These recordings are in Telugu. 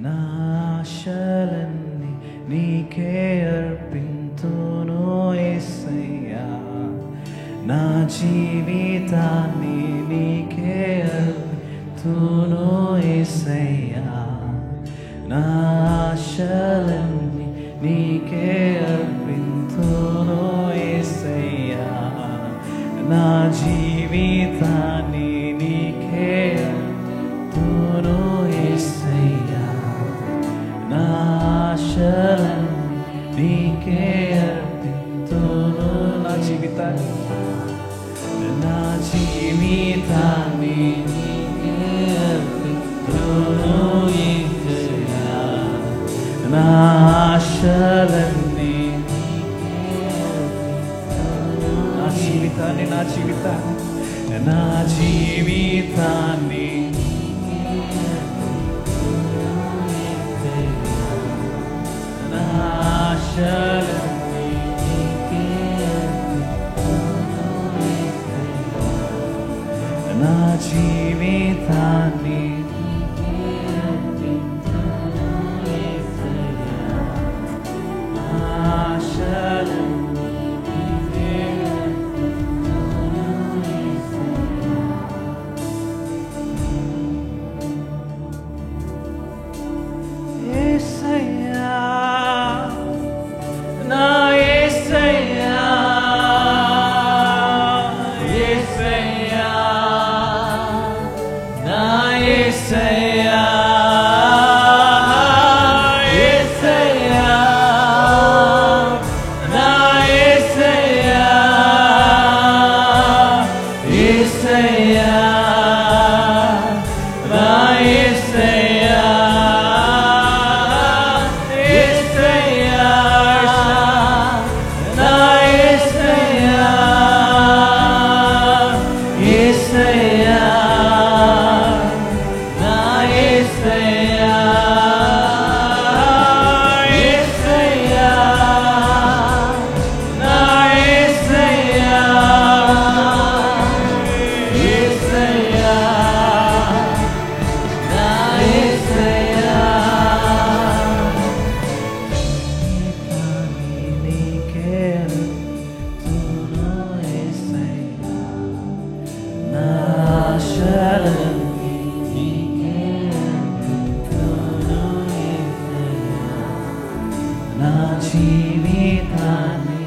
నా ఆశలన్నీ నీకే అర్పింతును యేసయ్యా, నా జీవితాన్ని నీకే అర్పింతును యేసయ్యా, నా ఆశలన్నీ నీకే అర్పింతును యేసయ్యా, నా జీవితాన్ని నీకే అర్పింతును యేసయ్యా, నా ఆశలన్నీ నీకే అర్పింతును, నా జీవితాన్ని నీకే అర్పింతును యేసయ్యా, నా ఆశలన్నీ నా జీవితాన్ని నా జీవితాన్ని నా ఆశలన్నీ నా జీవితాన్ని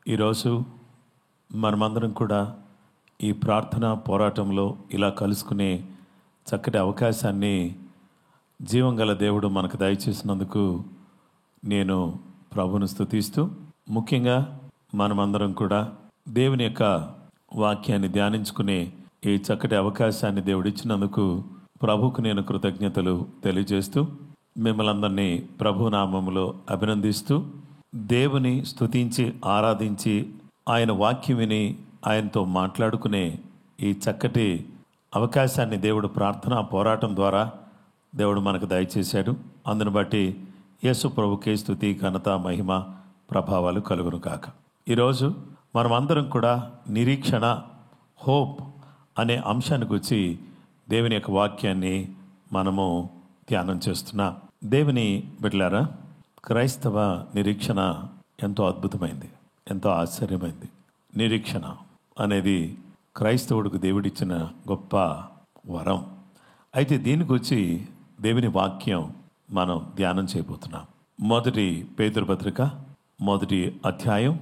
ఈరోజు మనమందరం కూడా ఈ ప్రార్థన పోరాటంలో ఇలా కలుసుకునే చక్కటి అవకాశాన్ని జీవం గల దేవుడు మనకు దయచేసినందుకు నేను ప్రభువును స్తుతిస్తూ, ముఖ్యంగా మనమందరం కూడా దేవుని యొక్క వాక్యాన్ని ధ్యానించుకునే ఈ చక్కటి అవకాశాన్ని దేవుడిచ్చినందుకు ప్రభువుకు నేను కృతజ్ఞతలు తెలియజేస్తూ, మిమ్మల్ని అందరినీ ప్రభు నామములో అభినందిస్తూ, దేవుని స్తుతించి ఆరాధించి ఆయన వాక్యం విని ఆయనతో మాట్లాడుకునే ఈ చక్కటి అవకాశాన్ని దేవుడు ప్రార్థనా పోరాటం ద్వారా దేవుడు మనకు దయచేశాడు. అందును బట్టి యేసు ప్రభుకే స్తుతి ఘనత మహిమ ప్రభావాలు కలుగును కాక. ఈరోజు మనమందరం కూడా నిరీక్షణ, హోప్ అనే అంశాన్ని గురించి దేవుని యొక్క వాక్యాన్ని మనము ధ్యానం చేస్తున్నాం. దేవుని బిడ్డలారా, క్రైస్తవ నిరీక్షణ ఎంతో అద్భుతమైంది, ఎంతో ఆశ్చర్యమైంది. నిరీక్షణ అనేది క్రైస్తవుడికి దేవుడిచ్చిన గొప్ప వరం. అయితే దీని గురించి దేవుని వాక్యం మనం ధ్యానం చేయబోతున్నాం. మొదటి పేతురు పత్రిక 1వ అధ్యాయం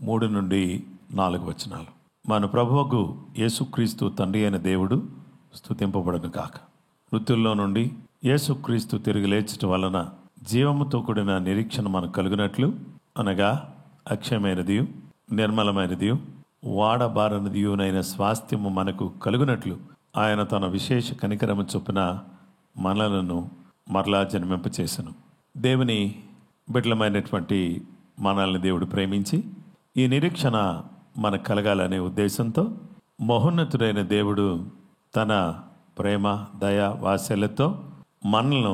3 నుండి 4 వచనాలు. మన ప్రభువుకు యేసుక్రీస్తు తండ్రి అయిన దేవుడు స్తుతింపబడును కాక. మృతుల్లో నుండి యేసుక్రీస్తు తిరిగి లేచటం వలన జీవముతో కూడిన నిరీక్షణ మనకు కలుగునట్లు, అనగా అక్షయమైనదియు నిర్మలమైనదియు వాడబారనిదియునైన స్వాస్థ్యము మనకు కలుగునట్లు ఆయన తన విశేష కనికరము చొప్పున మనలను మరలా జన్మింపచేసెను. దేవుని బిడ్డలమైనటువంటి మనల్ని దేవుడు ప్రేమించి ఈ నిరీక్షణ మనకు కలగాలనే ఉద్దేశంతో మహోన్నతుడైన దేవుడు తన ప్రేమ, దయ, వాత్సల్యంతో మనలను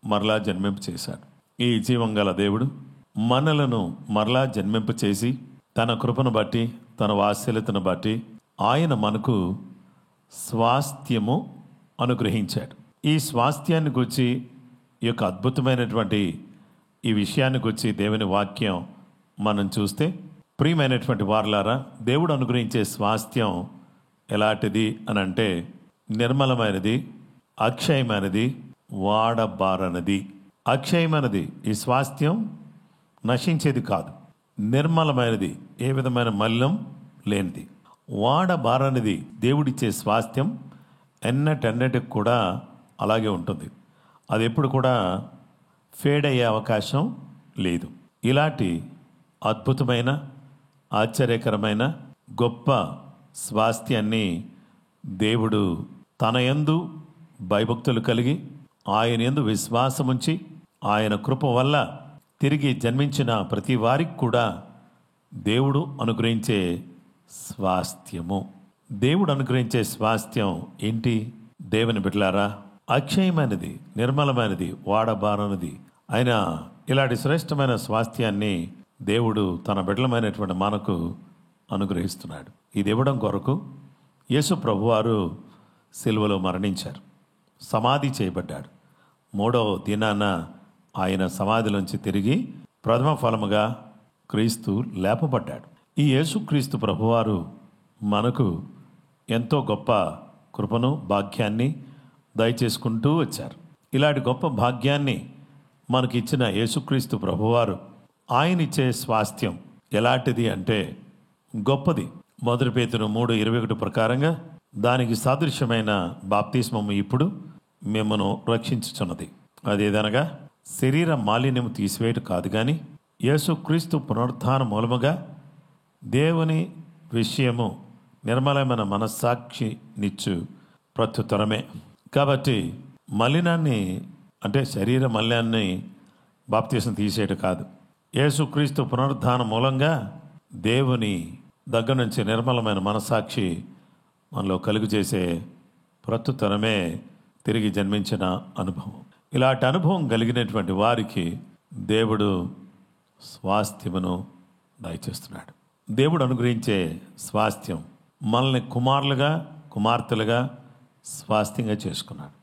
మరలా జన్మింపచేశాడు. ఈ జీవం గల దేవుడు మనలను మరలా జన్మింపచేసి తన కృపను బట్టి, తన వాత్సల్యతను బట్టి ఆయన మనకు స్వాస్థ్యము అనుగ్రహించాడు. ఈ స్వాస్థ్యాన్ని గురించి, ఈ యొక్క అద్భుతమైనటువంటి ఈ విషయాన్ని గురించి దేవుని వాక్యం మనం చూస్తే, ప్రియమైనటువంటి వారలారా, దేవుడు అనుగ్రహించే స్వాస్థ్యం ఎలాంటిది అని అంటే నిర్మలమైనది, అక్షయమైనది, వాడబారనది. అక్షయమైనది ఈ స్వాస్థ్యం నశించేది కాదు. నిర్మలమైనది ఏ విధమైన మలినం లేనిది. వాడబారనిది దేవుడిచ్చే స్వాస్థ్యం ఎన్నటెన్నటికి కూడా అలాగే ఉంటుంది. అది ఎప్పుడు కూడా ఫేడ్ అయ్యే అవకాశం లేదు. ఇలాంటి అద్భుతమైన, ఆశ్చర్యకరమైన, గొప్ప స్వాస్థ్యాన్ని దేవుడు తన యందు భయభక్తులు కలిగి ఆయన యందు విశ్వాసముంచి ఆయన కృప వల్ల తిరిగి జన్మించిన ప్రతి వారికి కూడా దేవుడు అనుగ్రహించే స్వాస్థ్యము. దేవుడు అనుగ్రహించే స్వాస్థ్యం ఏంటి? దేవుని బిడ్డలారా, అక్షయమైనది, నిర్మలమైనది, వాడబారనిది ఆయన ఇలాంటి శ్రేష్టమైన స్వాస్థ్యాన్ని దేవుడు తన బిడ్డలమైనటువంటి మనకు అనుగ్రహిస్తున్నాడు. ఇది ఇవ్వడం కొరకు యేసు ప్రభువారు సిలువలో మరణించారు, సమాధి చేయబడ్డాడు. 3వ దినాన ఆయన సమాధిలోంచి తిరిగి ప్రథమ ఫలముగా క్రీస్తు లేపబడ్డాడు. ఈ యేసుక్రీస్తు ప్రభువారు మనకు ఎంతో గొప్ప కృపను, భాగ్యాన్ని దయచేసుకుంటూ వచ్చారు. ఇలాంటి గొప్ప భాగ్యాన్ని మనకి ఇచ్చిన యేసుక్రీస్తు ప్రభువారు ఆయన ఇచ్చే స్వాస్థ్యం ఎలాంటిది అంటే గొప్పది. 1 పేతురు 3:21 ప్రకారంగా దానికి సాదృశ్యమైన బాప్తిస్మము ఇప్పుడు మిమ్మను రక్షించుచున్నది. అదేదనగా శరీర మాలిన్యము తీసివేయటం కాదు, కానీ యేసుక్రీస్తు పునరుత్థాన మూలముగా దేవుని విషయము నిర్మలమైన మనస్సాక్షి నిచ్చు ప్రత్యుత్తరమే. కాబట్టి మలినాన్ని అంటే శరీర మలినాన్ని బాప్తిసం తీసేయటం కాదు, యేసుక్రీస్తు పునరుత్థాన మూలంగా దేవుని దగ్గర నుంచి నిర్మలమైన మనస్సాక్షి మనలో కలుగు చేసే ప్రత్యుత్తరమే తిరిగి జన్మించిన అనుభవం. ఇలాంటి అనుభవం కలిగినటువంటి వారికి దేవుడు స్వాస్థ్యమును దయచేస్తున్నాడు. దేవుడు అనుగ్రహించే స్వాస్థ్యం మనల్ని కుమారులుగా, కుమార్తెలుగా స్వాస్థ్యంగా చేసుకున్నాడు.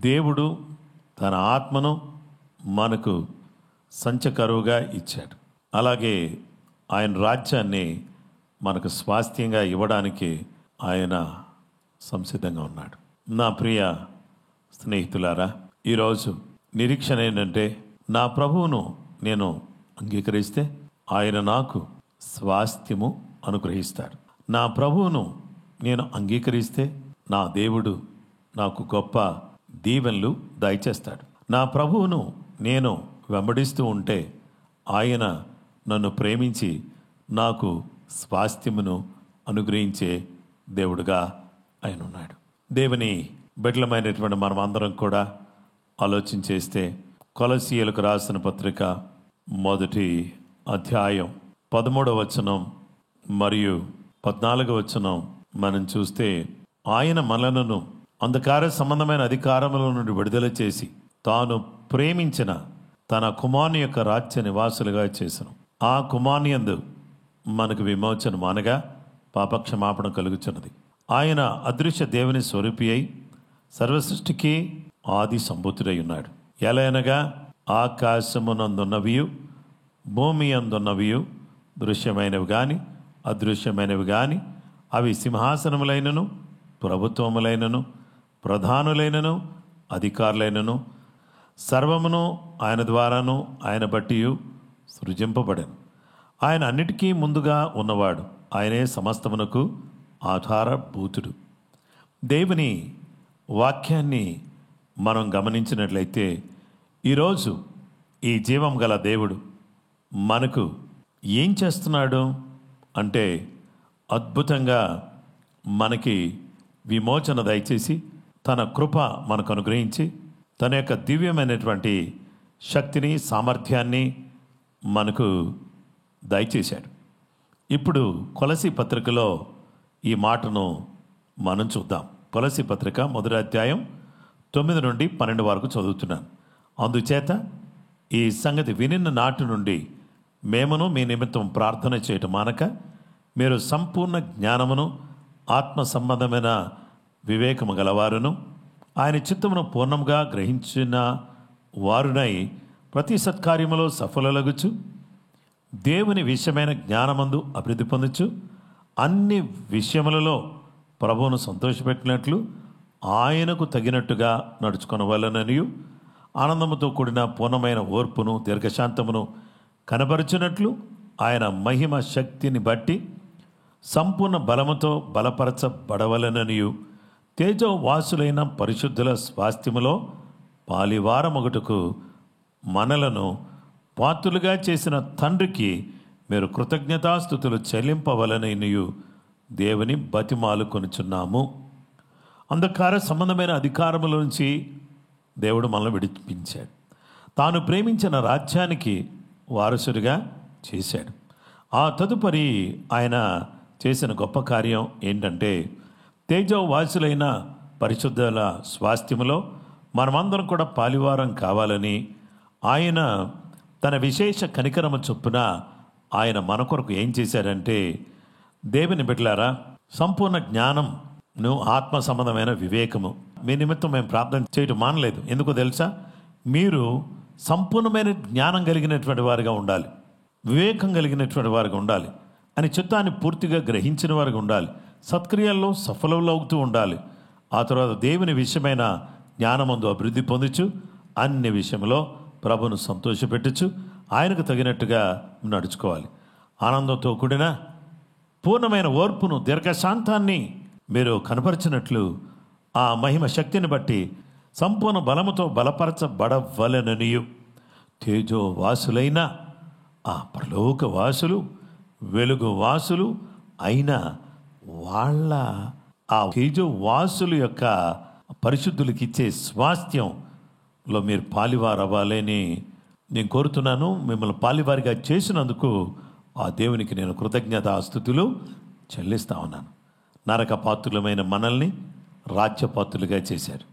దేవుడు తన ఆత్మను మనకు సంచకరువుగా ఇచ్చాడు. అలాగే ఆయన రాజ్యాన్ని మనకు స్వాస్థ్యంగా ఇవ్వడానికి ఆయన సంసిద్ధంగా ఉన్నాడు. నా ప్రియ స్నేహితులారా, ఈరోజు నిరీక్షణ ఏంటంటే, నా ప్రభువును నేను అంగీకరిస్తే ఆయన నాకు స్వాస్థ్యము అనుగ్రహిస్తాడు. నా ప్రభువును నేను అంగీకరిస్తే నా దేవుడు నాకు గొప్ప దీవెనలు దయచేస్తాడు. నా ప్రభువును నేను వెంబడిస్తూ ఉంటే ఆయన నన్ను ప్రేమించి నాకు స్వాస్థ్యమును అనుగ్రహించే దేవుడుగా ఆయన ఉన్నాడు. దేవుని బిడ్డలమైనటువంటి మనం అందరం కూడా ఆలోచించేస్తే, కొలసీయులకు రాసిన పత్రిక 1వ అధ్యాయం 13వ వచనం మరియు 14వ వచనం మనం చూస్తే, ఆయన మనలను అంధకార సంబంధమైన అధికారముల నుండి విడుదల చేసి తాను ప్రేమించిన తన కుమారుని యొక్క రాజ్య నివాసులుగా చేసెను. ఆ కుమారుని యందు మనకు విమోచనం, అనగా పాపక్షమాపణ కలుగుచున్నది. ఆయన అదృశ్య దేవుని స్వరూపి అయి సర్వసృష్టికి ఆది సంభూతుడై ఉన్నాడు. ఎలయనగా ఆకాశమునందున్నవియు భూమి అందున్నవియు దృశ్యమైనవి గాని అదృశ్యమైనవి గాని అవి సింహాసనములైనను ప్రభుత్వములైనను ప్రధానులైనను అధికారులైనను సర్వమును ఆయన ద్వారాను ఆయన బట్టి సృజింపబడెను. ఆయన అన్నిటికీ ముందుగా ఉన్నవాడు, ఆయనే మనం గమనించినట్లయితే ఈరోజు ఈ జీవం గల దేవుడు మనకు ఏం చేస్తున్నాడు అంటే అద్భుతంగా మనకి విమోచన దయచేసి తన కృప మనకు అనుగ్రహించి తన యొక్క దివ్యమైనటువంటి శక్తిని సామర్థ్యాన్ని మనకు దయచేశాడు. ఇప్పుడు కొలసీ పత్రికలో ఈ మాటను మనం చూద్దాం. కొలసీ పత్రిక 1వ అధ్యాయం 9 నుండి 12 వరకు చదువుతున్నాను. అందుచేత ఈ సంగతి వినిన నాటి నుండి మేమును మీ నిమిత్తం ప్రార్థన చేయటం మానక మీరు సంపూర్ణ జ్ఞానమును ఆత్మ సంబంధమైన వివేకము గలవారును ఆయన చిత్తమును పూర్ణంగా గ్రహించిన వారునై ప్రతి సత్కార్యములో సఫలులగుచు దేవుని విషయమైన జ్ఞానమందు అభివృద్ధి పొందొచ్చు అన్ని విషయములలో ప్రభువును సంతోషపెట్టినట్లు ఆయనకు తగినట్టుగా నడుచుకొనవలననియు ఆనందముతో కూడిన పూర్ణమైన ఓర్పును దీర్ఘశాంతమును కనబరుచున్నట్లు ఆయన మహిమ శక్తిని బట్టి సంపూర్ణ బలముతో బలపరచబడవలననియు తేజోవాసులైన పరిశుద్ధుల స్వాస్థ్యములో పాలివారమొగటుకు మనలను పాత్రులుగా చేసిన తండ్రికి మీరు కృతజ్ఞతాస్తుతులు చెల్లింపవలననియు దేవుని బతిమాలు కొనుచున్నాము. అంధకార సంబంధమైన అధికారముల నుంచి దేవుడు మనల్ని విడిపించాడు. తాను ప్రేమించిన రాజ్యానికి వారసుడిగా చేశాడు. ఆ తదుపరి ఆయన చేసిన గొప్ప కార్యం ఏంటంటే తేజోవాసులైన పరిశుద్ధుల స్వాస్థ్యములో మనమందరం కూడా పాలివారం కావాలని ఆయన తన విశేష కనికరము చొప్పున ఆయన మన కొరకు ఏం చేశాడంటే దేవుని బిడ్డలారా సంపూర్ణ జ్ఞానంను ఆత్మ సంబంధమైన వివేకము మీ నిమిత్తం మేము ప్రార్థన చేయటం మానలేదు. ఎందుకో తెలుసా? మీరు సంపూర్ణమైన జ్ఞానం కలిగినటువంటి వారిగా ఉండాలి, వివేకం కలిగినటువంటి వారిగా ఉండాలి, అని చిత్తాన్ని పూర్తిగా గ్రహించిన వారిగా ఉండాలి, సత్క్రియల్లో సఫలవుతూ ఉండాలి. ఆ తర్వాత దేవుని విషయమైన జ్ఞానమందు అభివృద్ధి పొందొచ్చు, అన్ని విషయంలో ప్రభును సంతోషపెట్టచ్చు, ఆయనకు తగినట్టుగా నడుచుకోవాలి. ఆనందంతో కూడిన పూర్ణమైన ఓర్పును దీర్ఘశాంతాన్ని మీరు కనపరిచినట్లు ఆ మహిమ శక్తిని బట్టి సంపూర్ణ బలముతో బలపరచబడవలననియు తేజోవాసులైన ఆ పరలోక వాసులు వెలుగు వాసులు అయిన వాళ్ళ ఆ తేజోవాసుల యొక్క పరిశుద్ధులకి ఇచ్చే స్వాస్థ్యంలో మీరు పాలివారు అవ్వాలని నేను కోరుతున్నాను. మిమ్మల్ని పాలివారిగా చేసినందుకు ఆ దేవునికి నేను కృతజ్ఞతాస్తుతులు చెల్లిస్తా ఉన్నాను. నరకపాత్రులమైన మనల్ని రాజ్యపాత్రులుగా చేశారు,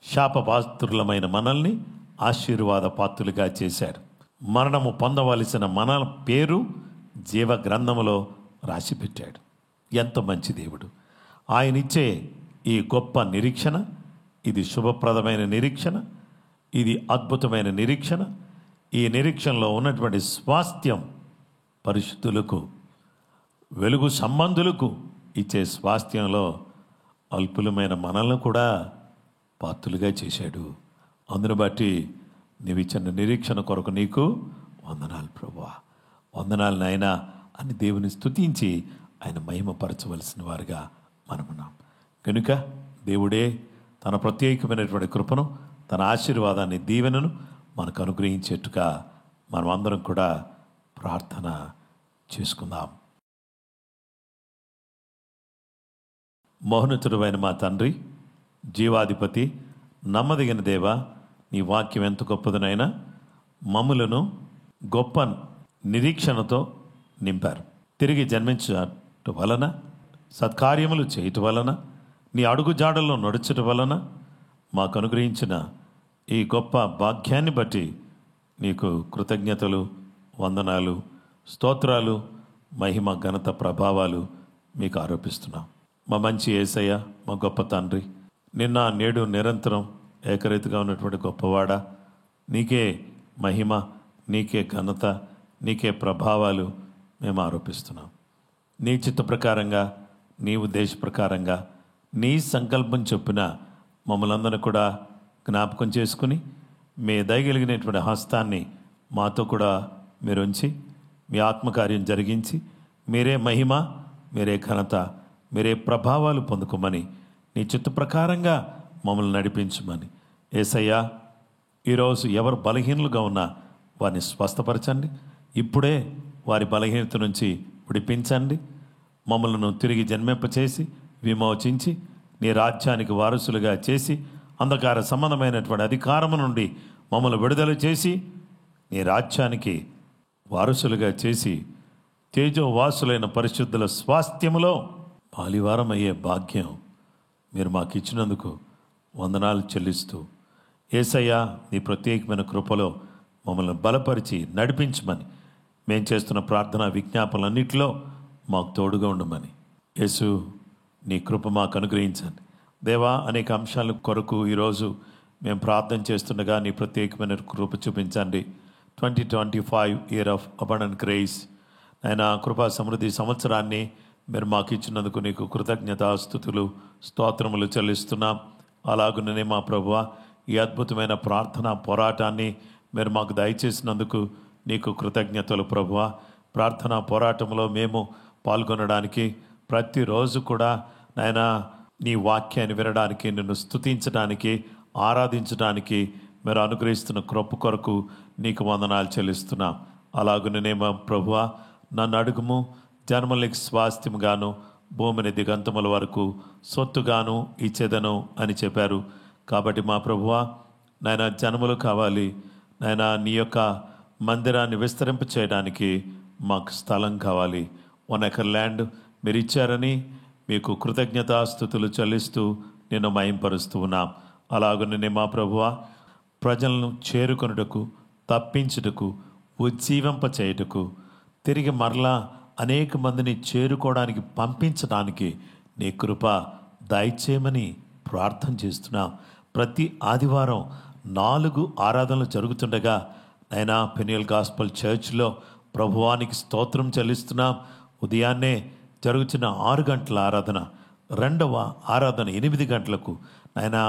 శాపపాత్రులమైన మనల్ని ఆశీర్వాద పాత్రులుగా చేశారు. మరణము పొందవలసిన మన పేరు జీవ గ్రంథములో రాసిపెట్టాడు. ఎంత మంచి దేవుడు! ఆయన ఇచ్చే ఈ గొప్ప నిరీక్షణ, ఇది శుభప్రదమైన నిరీక్షణ, ఇది అద్భుతమైన నిరీక్షణ. ఈ నిరీక్షణలో ఉన్నటువంటి స్వాస్థ్యం పరిశుద్ధులకు వెలుగు సంబంధులకు ఇచ్చే స్వాస్థ్యంలో అల్పులమైన మనల్ని కూడా పాత్రులుగా చేశాడు. అందును బట్టి నీవు ఇచ్చిన నిరీక్షణ కొరకు నీకు వందనాలు ప్రభువా, వందనాలు నాయనా అని దేవుని స్తుతించి ఆయన మహిమపరచవలసిన వారుగా మనమున్నాం. కనుక దేవుడే తన ప్రత్యేకమైనటువంటి కృపను, తన ఆశీర్వాదాన్ని, దీవెనను మనకు అనుగ్రహించేట్టుగా మనం అందరం కూడా ప్రార్థన చేసుకుందాం. మహోన్నతుడైన మా తండ్రి, జీవాధిపతి, నమ్మదగిన దేవ, నీ వాక్యం ఎంత గొప్పదనైనా మమ్ములను గొప్ప నిరీక్షణతో నింపారు. తిరిగి జన్మించటం వలన, సత్కార్యములు చేయటం వలన, నీ అడుగుజాడల్లో నడుచటం వలన మాకు అనుగ్రహించిన ఈ గొప్ప భాగ్యాన్ని బట్టి నీకు కృతజ్ఞతలు, వందనాలు, స్తోత్రాలు, మహిమ, ఘనత, ప్రభావాలు మీకు ఆరోపిస్తున్నాం. మా మంచి యేసయ్య, మా గొప్ప తండ్రి, నిన్న నేడు నిరంతరం ఏకరీతిగా ఉన్నటువంటి గొప్పవాడా, నీకే మహిమ, నీకే ఘనత, నీకే ప్రభావాలు మేము ఆరోపిస్తున్నాం. నీ చిత్త ప్రకారంగా, నీ ఉద్దేశ ప్రకారంగా, నీ సంకల్పం చొప్పున మమ్మల్ని అందరినీ కూడా జ్ఞాపకం చేసుకుని మీ దయగలిగినటువంటి హస్తాన్ని మాతో కూడా మీరు ఉంచి మీ ఆత్మకార్యం జరిగించి మీరే మహిమ, మీరే ఘనత, మీరే ప్రభావాలు పొందుకోమని, నీ చిత్త ప్రకారంగా మమ్మల్ని నడిపించమని యేసయ్యా, ఈరోజు ఎవరు బలహీనులుగా ఉన్నా వారిని స్వస్థపరచండి. ఇప్పుడే వారి బలహీనత నుంచి విడిపించండి. మమ్మలను తిరిగి జన్మింపచేసి విమోచించి నీ రాజ్యానికి వారసులుగా చేసి అంధకార సంబంధమైనటువంటి అధికారము నుండి మమ్మల్ని విడుదల చేసి నీ రాజ్యానికి వారసులుగా చేసి తేజోవాసులైన పరిశుద్ధుల స్వాస్థ్యములో పాలివారం అయ్యే భాగ్యం మీరు మాకు ఇచ్చినందుకు వందనాలు చెల్లిస్తూ, యేసయ్యా, నీ ప్రత్యేకమైన కృపలో మమ్మల్ని బలపరిచి నడిపించమని, మేము చేస్తున్న ప్రార్థన విజ్ఞాపనలన్నింటిలో మాకు తోడుగా ఉండమని, యేసు నీ కృప మాకు అనుగ్రహించండి. దేవా, అనేక అంశాల కొరకు ఈరోజు మేము ప్రార్థన చేస్తుండగా నీ ప్రత్యేకమైన కృప చూపించండి. 2025 ఇయర్ ఆఫ్ అబండెంట్ గ్రేస్ అయినా కృపా సమృద్ధి సంవత్సరాన్ని మీరు మాకు ఇచ్చినందుకు నీకు కృతజ్ఞతాస్తుతులు స్తోత్రములు చెల్లిస్తున్నాం. అలాగుననే మా ప్రభువా, ఈ అద్భుతమైన ప్రార్థన పోరాటాన్ని మీరు మాకు దయచేసినందుకు నీకు కృతజ్ఞతలు ప్రభువా. ప్రార్థనా పోరాటంలో మేము పాల్గొనడానికి ప్రతిరోజు కూడా నాయనా నీ వాక్యాన్ని వినడానికి, నిన్ను స్తుతించడానికి, ఆరాధించడానికి మీరు అనుగ్రహిస్తున్న కృప కొరకు నీకు వందనాలు చెల్లిస్తున్నాం. అలాగుననే మా ప్రభువా, నన్ను అడుగుము, జన్మలకి స్వాస్థ్యముగాను భూమిని దిగంతముల వరకు సొత్తుగాను ఇచ్చేదను అని చెప్పారు. కాబట్టి మా ప్రభువా, నాయన జన్మలు కావాలి నాయన, నీ యొక్క మందిరాన్ని విస్తరింప చేయడానికి మాకు స్థలం కావాలి. 1 ఎకర్ ల్యాండ్ మీరు ఇచ్చారని మీకు కృతజ్ఞతాస్తుతులు చెల్లిస్తూ నిన్ను మయంపరుస్తూ ఉన్నాం. అలాగనే మా ప్రభువా, ప్రజలను చేరుకొనుటకు, తప్పించుటకు, ఉజ్జీవింప చేయుటకు, తిరిగి మరలా అనేక మందిని చేరుకోవడానికి పంపించడానికి నీ కృప దయచేయమని ప్రార్థన చేస్తున్నాం. ప్రతి ఆదివారం 4 ఆరాధనలు జరుగుతుండగా నైనా పెనియల్ గాస్పల్ చర్చ్లో ప్రభువానికి స్తోత్రం చెల్లిస్తున్నాం. ఉదయాన్నే జరుగుతున్న 6 గంటల ఆరాధన, 2వ ఆరాధన 8 గంటలకు నాయనా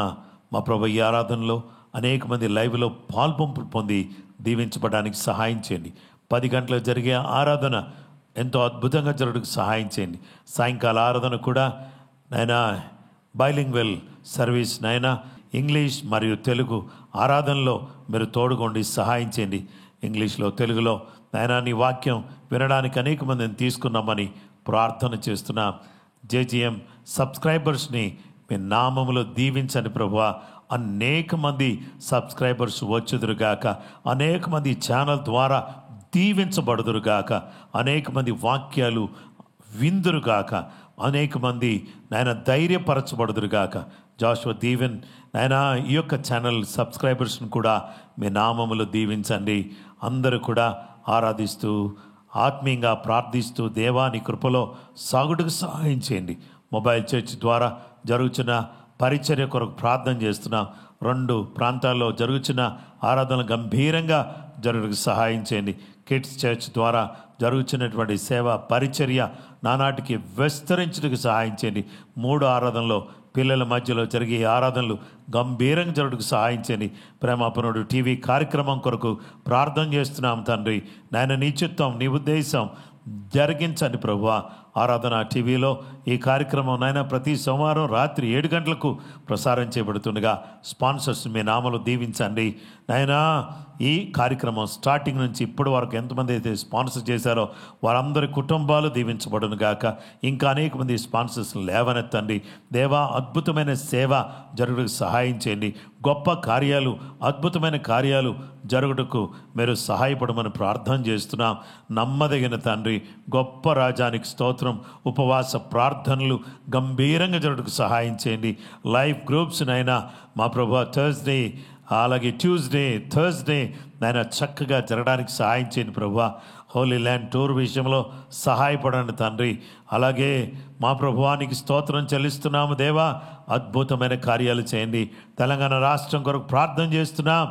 మా ప్రభు ఈ ఆరాధనలో అనేక మంది లైవ్లో పాల్పంపులు పొంది దీవించబడడానికి సహాయం చేయండి. 10 గంటలకు జరిగే ఆరాధన ఎంతో అద్భుతంగా జరగడానికి సహాయం చేయండి. సాయంకాల ఆరాధన కూడా నాయనా బైలింగ్వెల్ సర్వీస్ నాయనా ఇంగ్లీష్ మరియు తెలుగు ఆరాధనలో మీరు తోడుకోండి, సహాయం చేయండి. ఇంగ్లీష్లో, తెలుగులో నాయనా నీ వాక్యం వినడానికి అనేక మందిని తీసుకున్నామని ప్రార్థన చేస్తున్నాం. జేజీఎం సబ్స్క్రైబర్స్ని మీ నామములో దీవించండి ప్రభువా. అనేక మంది సబ్స్క్రైబర్స్ వచ్చుదురుగాక, అనేక మంది ఛానల్ ద్వారా దీవించబడుదురుగాక, అనేక మంది వాక్యాలు విందురుగాక, అనేక మంది నాయన ధైర్యపరచబడుదురుగాక. జాషువా దీవెన్ నాయన ఈ యొక్క ఛానల్ సబ్స్క్రైబర్స్ని కూడా మీ నామములో దీవించండి. అందరూ కూడా ఆరాధిస్తూ ఆత్మీయంగా ప్రార్థిస్తూ దేవాని కృపలో సాగుటకు సహాయం చేయండి. మొబైల్ చర్చ్ ద్వారా జరుగుతున్న పరిచర్య కొరకు ప్రార్థన చేస్తున్నాం. 2 ప్రాంతాల్లో జరుగుతున్న ఆరాధన గంభీరంగా జరుగుటకు సహాయం చేయండి. కిడ్స్ చర్చ్ ద్వారా జరుగుతున్నటువంటి సేవ పరిచర్య నానాటికి విస్తరించడానికి సహాయం చేయండి. 3 ఆరాధనలో పిల్లల మధ్యలో జరిగే ఆరాధనలు గంభీరంగా జరుగుటకు సహాయం చేయండి. ప్రేమాపనుడు టీవీ కార్యక్రమం కొరకు ప్రార్థన చేస్తున్నాం తండ్రి. నాయన నీ చిత్తం, నీ ఉద్దేశం జరిగించండి ప్రభువా. ఆరాధన టీవీలో ఈ కార్యక్రమం నాయన ప్రతి సోమవారం రాత్రి 7 గంటలకు ప్రసారం చేయబడుతుండగా స్పాన్సర్స్ మీ నామలు దీవించండి నాయనా. ఈ కార్యక్రమం స్టార్టింగ్ నుంచి ఇప్పటి వరకు ఎంతమంది అయితే స్పాన్సర్ చేశారో వారందరి కుటుంబాలు దీవించబడును గాక. ఇంకా అనేక మంది స్పాన్సర్స్ లేవనెత్తండి దేవా. అద్భుతమైన సేవ జరుగుటకు సహాయం చేయండి. గొప్ప కార్యాలు, అద్భుతమైన కార్యాలు జరుగుటకు మీరు సహాయపడమని ప్రార్థన చేస్తున్నాం. నమ్మదగిన తండ్రి, గొప్ప రాజానికి స్తోత్రం. ఉపవాస ప్రార్థనలు గంభీరంగా జరుగుటకు సహాయం చేయండి. లైవ్ గ్రూప్స్ నైనా మా ప్రభు థర్స్డే అలాగే ట్యూస్డే, థర్స్డే నాయన చక్కగా జరగడానికి సహాయం చేయండి ప్రభువా. హోలీ ల్యాండ్ టూర్ విషయంలో సహాయపడండి తండ్రి. అలాగే మా ప్రభువానికి స్తోత్రం చెల్లిస్తున్నాము దేవా. అద్భుతమైన కార్యాలు చేయండి. తెలంగాణ రాష్ట్రం కొరకు ప్రార్థన చేస్తున్నాం,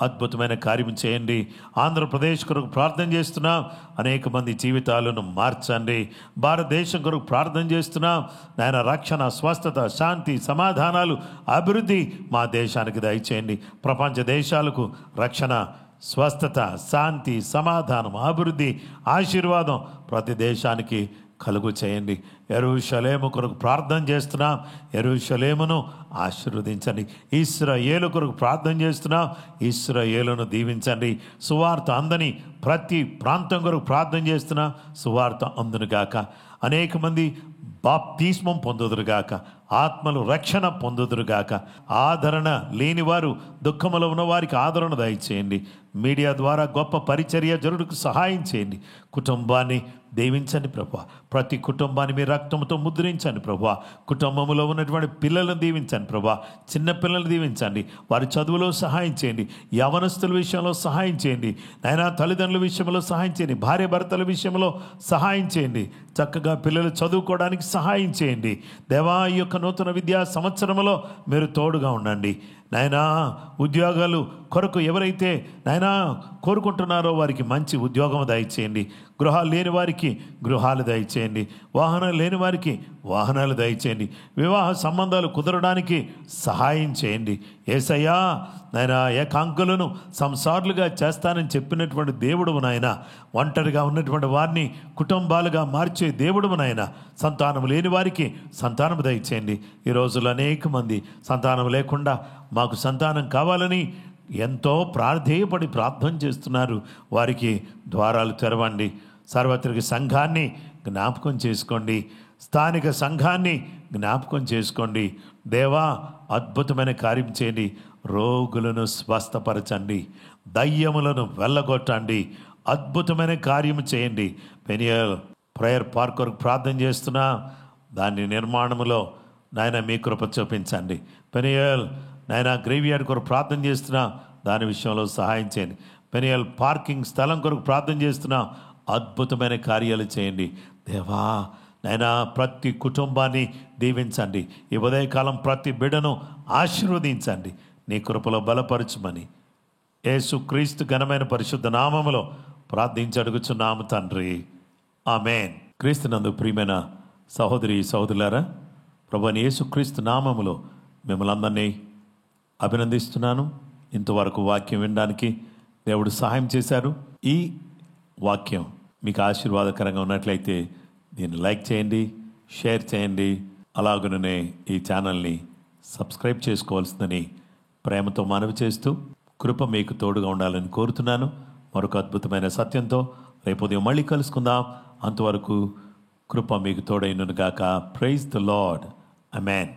అద్భుతమైన కార్యం చేయండి. ఆంధ్రప్రదేశ్ కొరకు ప్రార్థన చేస్తున్నాం, అనేక మంది జీవితాలను మార్చండి. భారతదేశం కొరకు ప్రార్థన చేస్తున్నాం నాయన. రక్షణ, స్వస్థత, శాంతి, సమాధానాలు, అభివృద్ధి మా దేశానికి దయచేయండి. ప్రపంచ దేశాలకు రక్షణ, స్వస్థత, శాంతి, సమాధానం, అభివృద్ధి, ఆశీర్వాదం ప్రతి దేశానికి కలుగు చేయండి. యెరూషలేము కొరకు ప్రార్థన చేస్తున్నాం, యెరూషలేమును ఆశీర్వదించండి. ఇశ్రాయేలు కొరకు ప్రార్థన చేస్తున్నాం, ఇశ్రాయేలును దీవించండి. సువార్త అందని ప్రతి ప్రాంతం కొరకు ప్రార్థన చేస్తున్నాం, సువార్త అందునుగాక. అనేక మంది బాప్తిస్మం పొందుదురుగాక, ఆత్మలు రక్షణ పొందుదురుగాక. ఆదరణ లేనివారు, దుఃఖములో ఉన్న వారికి ఆదరణ దయచేయండి. మీడియా ద్వారా గొప్ప పరిచర్య జరుగుటకు సహాయం చేయండి. కుటుంబాన్ని దీవించండి ప్రభువా. ప్రతి కుటుంబాన్ని మీ రక్తంతో ముద్రించండి ప్రభువా. కుటుంబంలో ఉన్నటువంటి పిల్లలను దీవించండి ప్రభువా. చిన్న పిల్లలను దీవించండి, వారి చదువులో సహాయం చేయండి. యవనస్తుల విషయంలో సహాయం చేయండి నాయనా. తల్లిదండ్రుల విషయంలో సహాయం చేయండి, భార్య భర్తల విషయంలో సహాయం చేయండి. చక్కగా పిల్లలు చదువుకోవడానికి సహాయం చేయండి దేవా. ఈ యొక్క నూతన విద్యా సంవత్సరంలో మీరు తోడుగా ఉండండి నాయనా. ఉద్యోగాలు కొరకు ఎవరైతే నాయనా కోరుకుంటున్నారో వారికి మంచి ఉద్యోగం దయచేయండి. గృహాలు లేని వారికి గృహాలు దయచేయండి. వాహనాలు లేని వారికి వాహనాలు దయచేయండి. వివాహ సంబంధాలు కుదరడానికి సహాయం చేయండి యేసయ్యా. నాయనా ఏకాంకులను సంసారులుగా చేస్తానని చెప్పినటువంటి దేవుడువు నాయన. ఒంటరిగా ఉన్నటువంటి వారిని కుటుంబాలుగా మార్చే దేవుడువు నాయన. సంతానం లేని వారికి సంతానం దయచేయండి. ఈ రోజుల్లో అనేక మంది సంతానం లేకుండా మాకు సంతానం కావాలని ఎంతో ప్రార్థేయపడి ప్రార్థన చేస్తున్నారు. వారికి ద్వారాలు తెరవండి. సార్వత్రిక సంఘాన్ని జ్ఞాపకం చేసుకోండి, స్థానిక సంఘాన్ని జ్ఞాపకం చేసుకోండి దేవా. అద్భుతమైన కార్యం చేయండి. రోగులను స్వస్థపరచండి, దయ్యములను వెళ్ళగొట్టండి, అద్భుతమైన కార్యం చేయండి. పెనియల్ ప్రేయర్ పార్క్ కొరకు ప్రార్థన చేస్తున్నా, దాని నిర్మాణంలో నాయన మీ కృప చూపించండి. పెనియల్ నాయన గ్రేవ్యార్డ్ కొరకు ప్రార్థన చేస్తున్నా, దాని విషయంలో సహాయం చేయండి. పెనియల్ పార్కింగ్ స్థలం కొరకు ప్రార్థన చేస్తున్నా, అద్భుతమైన కార్యాలు చేయండి దేవా. నాయనా ప్రతి కుటుంబాన్ని దీవించండి. ఈ ఉదయకాలం ప్రతి బిడ్డను ఆశీర్వదించండి, నీ కృపలో బలపరచుమని యేసుక్రీస్తు ఘనమైన పరిశుద్ధ నామములో ప్రార్థించి అడుగుచున్నాము తండ్రి, ఆమేన్. క్రీస్తునందు ప్రియమైన సహోదరి సహోదరులారా, ప్రభువైన యేసుక్రీస్తు నామములో మిమ్మల్ని అందరినీ అభినందిస్తున్నాను. ఇంతవరకు వాక్యం వినడానికి దేవుడు సహాయం చేశారు. ఈ వాక్యం మీకు ఆశీర్వాదకరంగా ఉన్నట్లయితే దీన్ని లైక్ చేయండి, షేర్ చేయండి. అలాగనే ఈ ఛానల్ని సబ్స్క్రైబ్ చేసుకోవాల్సిందని ప్రేమతో మనవి చేస్తూ, కృప మీకు తోడుగా ఉండాలని కోరుతున్నాను. మరొక అద్భుతమైన సత్యంతో రేపు ఉదయం మళ్ళీ కలుసుకుందాం. అంతవరకు కృప మీకు తోడైనను గాక. Praise the Lord. ఆమేన్.